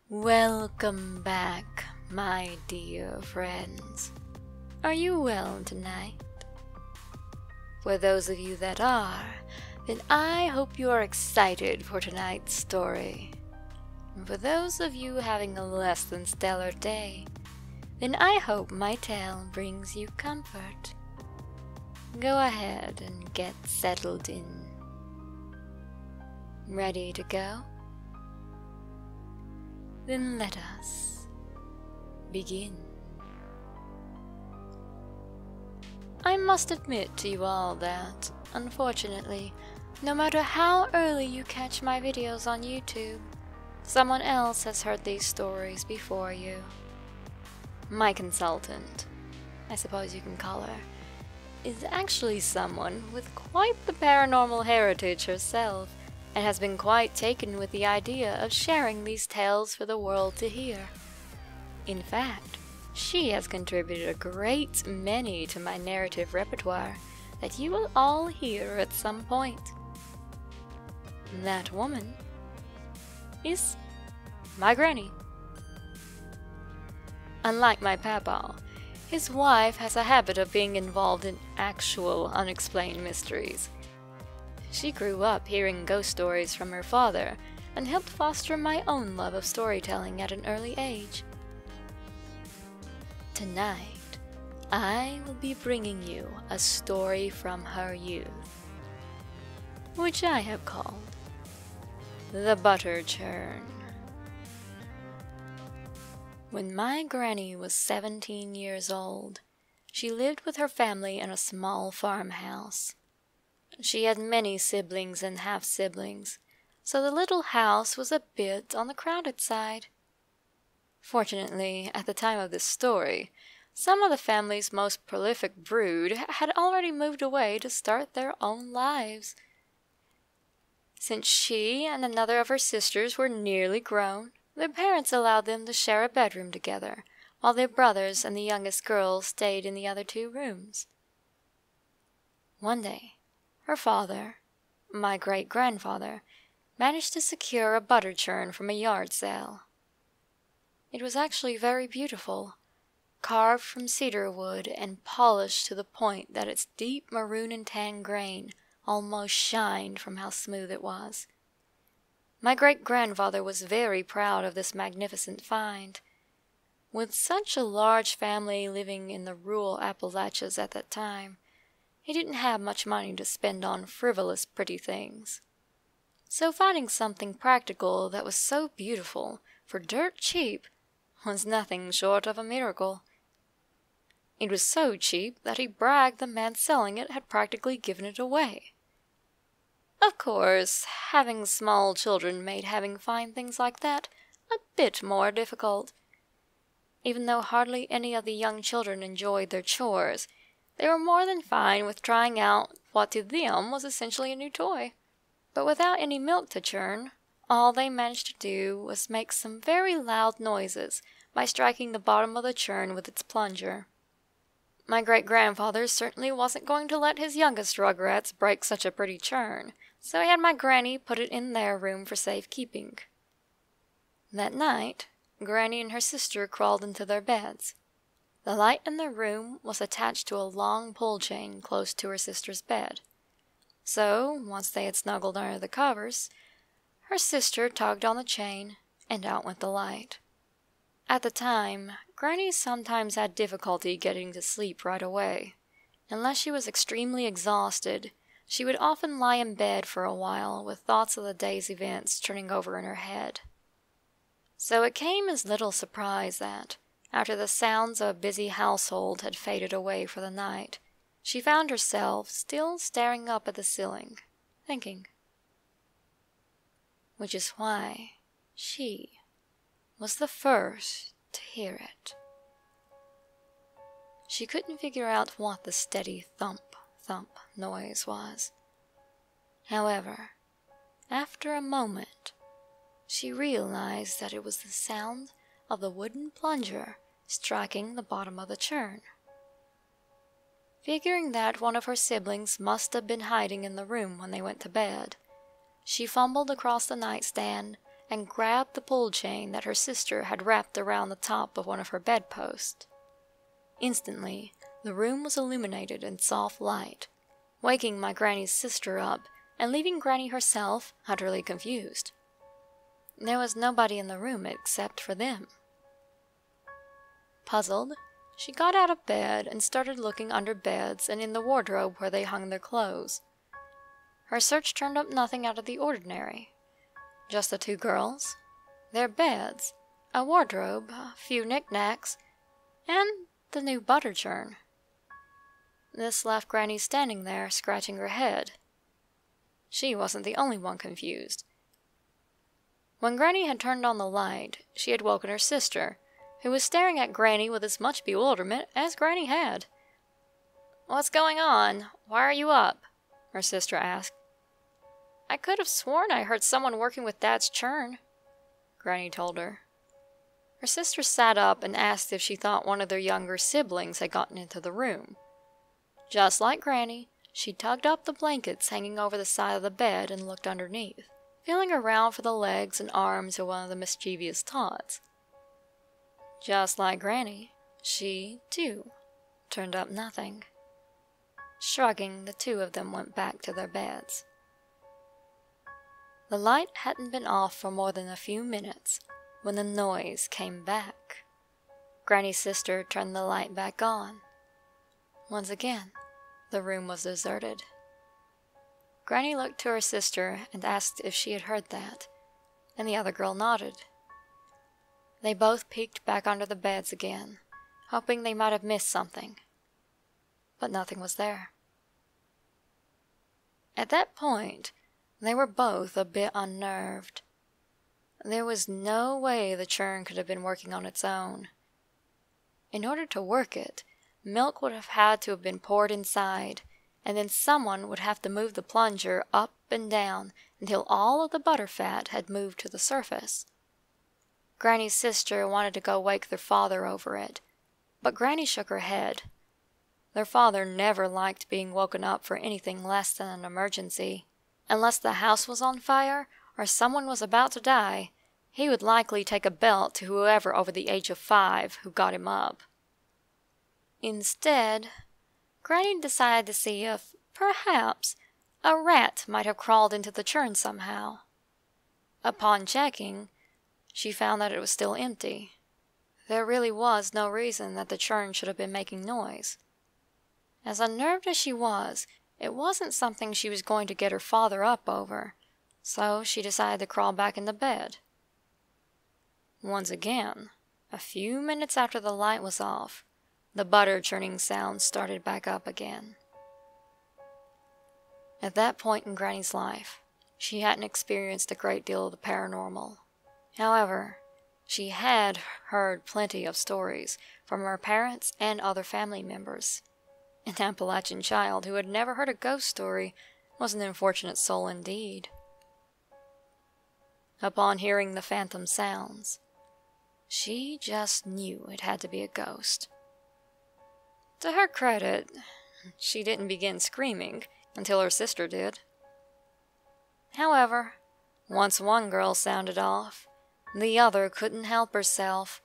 Welcome back, my dear friends. Are you well tonight? For those of you that are, then I hope you are excited for tonight's story. And for those of you having a less than stellar day, then I hope my tale brings you comfort. Go ahead and get settled in. Ready to go? Then let us begin. I must admit to you all that, unfortunately, no matter how early you catch my videos on YouTube, someone else has heard these stories before you. My consultant, I suppose you can call her, is actually someone with quite the paranormal heritage herself, and has been quite taken with the idea of sharing these tales for the world to hear. In fact, she has contributed a great many to my narrative repertoire that you will all hear at some point. That woman is my granny. Unlike my papa, his wife has a habit of being involved in actual unexplained mysteries. She grew up hearing ghost stories from her father and helped foster my own love of storytelling at an early age. Tonight, I will be bringing you a story from her youth, which I have called The Butter Churn. When my granny was 17 years old, she lived with her family in a small farmhouse. She had many siblings and half-siblings, so the little house was a bit on the crowded side. Fortunately, at the time of this story, some of the family's most prolific brood had already moved away to start their own lives. Since she and another of her sisters were nearly grown, their parents allowed them to share a bedroom together, while their brothers and the youngest girl stayed in the other 2 rooms. One day, her father, my great-grandfather, managed to secure a butter churn from a yard sale. It was actually very beautiful, carved from cedar wood and polished to the point that its deep maroon and tan grain almost shined from how smooth it was. My great-grandfather was very proud of this magnificent find. With such a large family living in the rural Appalachians at that time, he didn't have much money to spend on frivolous pretty things. So finding something practical that was so beautiful for dirt cheap was nothing short of a miracle. It was so cheap that he bragged the man selling it had practically given it away. Of course, having small children made having fine things like that a bit more difficult. Even though hardly any of the young children enjoyed their chores, they were more than fine with trying out what to them was essentially a new toy. But without any milk to churn, all they managed to do was make some very loud noises by striking the bottom of the churn with its plunger. My great-grandfather certainly wasn't going to let his youngest rugrats break such a pretty churn, so he had my granny put it in their room for safekeeping. That night, Granny and her sister crawled into their beds. The light in their room was attached to a long pull chain close to her sister's bed. So, once they had snuggled under the covers, her sister tugged on the chain, and out went the light. At the time, Granny sometimes had difficulty getting to sleep right away. Unless she was extremely exhausted, she would often lie in bed for a while with thoughts of the day's events turning over in her head. So it came as little surprise that, after the sounds of a busy household had faded away for the night, she found herself still staring up at the ceiling, thinking. Which is why she was the first to hear it. She couldn't figure out what the steady thump, thump noise was. However, after a moment, she realized that it was the sound of the wooden plunger striking the bottom of the churn. Figuring that one of her siblings must have been hiding in the room when they went to bed, she fumbled across the nightstand and grabbed the pull chain that her sister had wrapped around the top of one of her bedposts. Instantly, the room was illuminated in soft light, waking my granny's sister up and leaving Granny herself utterly confused. There was nobody in the room except for them. Puzzled, she got out of bed and started looking under beds and in the wardrobe where they hung their clothes. Her search turned up nothing out of the ordinary. Just the two girls, their beds, a wardrobe, a few knickknacks, and the new butter churn. This left Granny standing there, scratching her head. She wasn't the only one confused. When Granny had turned on the light, she had woken her sister, who was staring at Granny with as much bewilderment as Granny had. "What's going on? Why are you up?" her sister asked. "I could have sworn I heard someone working with Dad's churn," Granny told her. Her sister sat up and asked if she thought one of their younger siblings had gotten into the room. Just like Granny, she tugged up the blankets hanging over the side of the bed and looked underneath, feeling around for the legs and arms of one of the mischievous tots. Just like Granny, she, too, turned up nothing. Shrugging, the two of them went back to their beds. The light hadn't been off for more than a few minutes when the noise came back. Granny's sister turned the light back on. Once again, the room was deserted. Granny looked to her sister and asked if she had heard that, and the other girl nodded. They both peeked back under the beds again, hoping they might have missed something. But nothing was there. At that point, they were both a bit unnerved. There was no way the churn could have been working on its own. In order to work it, milk would have had to have been poured inside, and then someone would have to move the plunger up and down until all of the butterfat had moved to the surface. Granny's sister wanted to go wake their father over it, but Granny shook her head. Their father never liked being woken up for anything less than an emergency. Unless the house was on fire or someone was about to die, he would likely take a belt to whoever over the age of 5 who got him up. Instead, Granny decided to see if, perhaps, a rat might have crawled into the churn somehow. Upon checking, she found that it was still empty. There really was no reason that the churn should have been making noise. As unnerved as she was, it wasn't something she was going to get her father up over, so she decided to crawl back into bed. Once again, a few minutes after the light was off, the butter churning sound started back up again. At that point in Granny's life, she hadn't experienced a great deal of the paranormal. However, she had heard plenty of stories from her parents and other family members. An Appalachian child who had never heard a ghost story was an unfortunate soul indeed. Upon hearing the phantom sounds, she just knew it had to be a ghost. To her credit, she didn't begin screaming until her sister did. However, once one girl sounded off, the other couldn't help herself.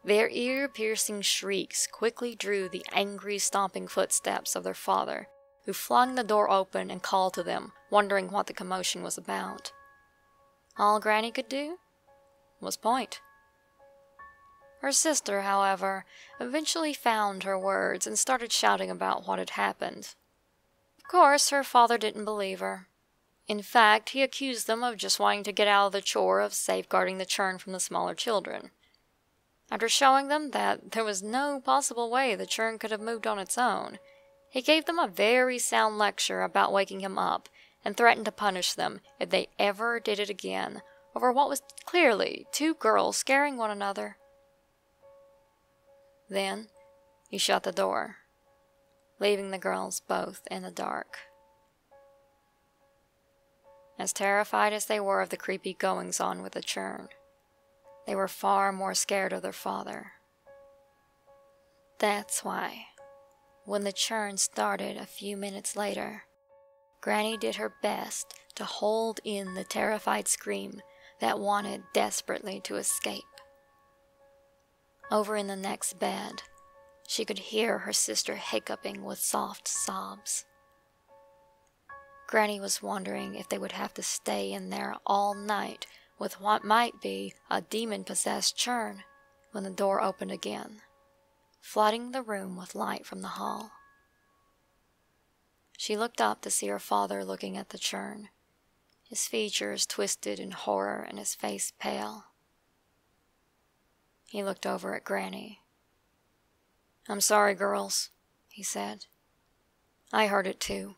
Their ear-piercing shrieks quickly drew the angry stomping footsteps of their father, who flung the door open and called to them, wondering what the commotion was about. All Granny could do was point. Her sister, however, eventually found her words and started shouting about what had happened. Of course, her father didn't believe her. In fact, he accused them of just wanting to get out of the chore of safeguarding the churn from the smaller children. After showing them that there was no possible way the churn could have moved on its own, he gave them a very sound lecture about waking him up and threatened to punish them if they ever did it again over what was clearly 2 girls scaring one another. Then he shut the door, leaving the girls both in the dark. As terrified as they were of the creepy goings-on with the churn, they were far more scared of their father. That's why, when the churn started a few minutes later, Granny did her best to hold in the terrified scream that wanted desperately to escape. Over in the next bed, she could hear her sister hiccuping with soft sobs. Granny was wondering if they would have to stay in there all night with what might be a demon-possessed Churn when the door opened again, flooding the room with light from the hall. She looked up to see her father looking at the Churn, his features twisted in horror and his face pale. He looked over at Granny. "I'm sorry, girls," he said. "I heard it too."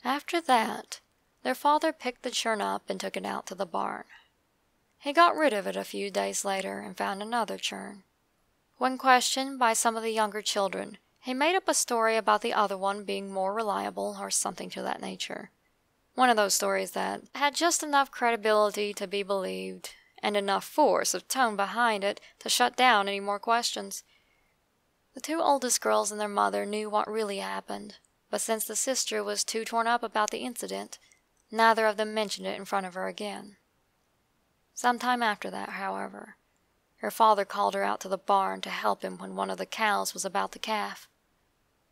After that, their father picked the Churn up and took it out to the barn. He got rid of it a few days later and found another Churn. When questioned by some of the younger children, he made up a story about the other one being more reliable or something to that nature. One of those stories that had just enough credibility to be believed and enough force of tone behind it to shut down any more questions. The two oldest girls and their mother knew what really happened, but since the sister was too torn up about the incident, neither of them mentioned it in front of her again. Sometime after that, however, her father called her out to the barn to help him when one of the cows was about to calf.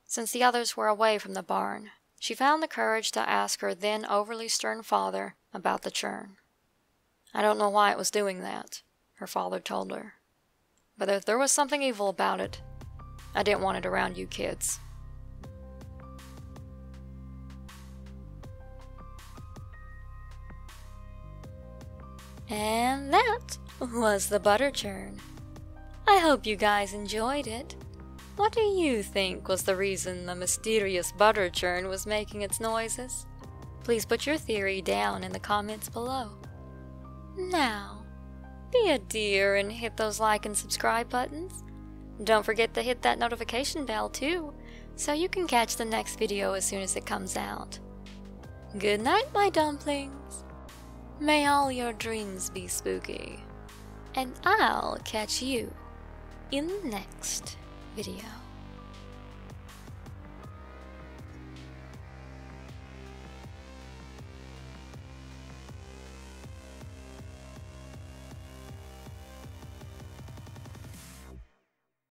Since the others were away from the barn, she found the courage to ask her then overly stern father about the Churn. "I don't know why it was doing that," her father told her. "But if there was something evil about it, I didn't want it around you kids." And that was the butter churn. I hope you guys enjoyed it. What do you think was the reason the mysterious butter churn was making its noises? Please put your theory down in the comments below. Now, be a dear and hit those like and subscribe buttons. Don't forget to hit that notification bell too, so you can catch the next video as soon as it comes out. Good night, my dumplings. May all your dreams be spooky. And I'll catch you in the next video.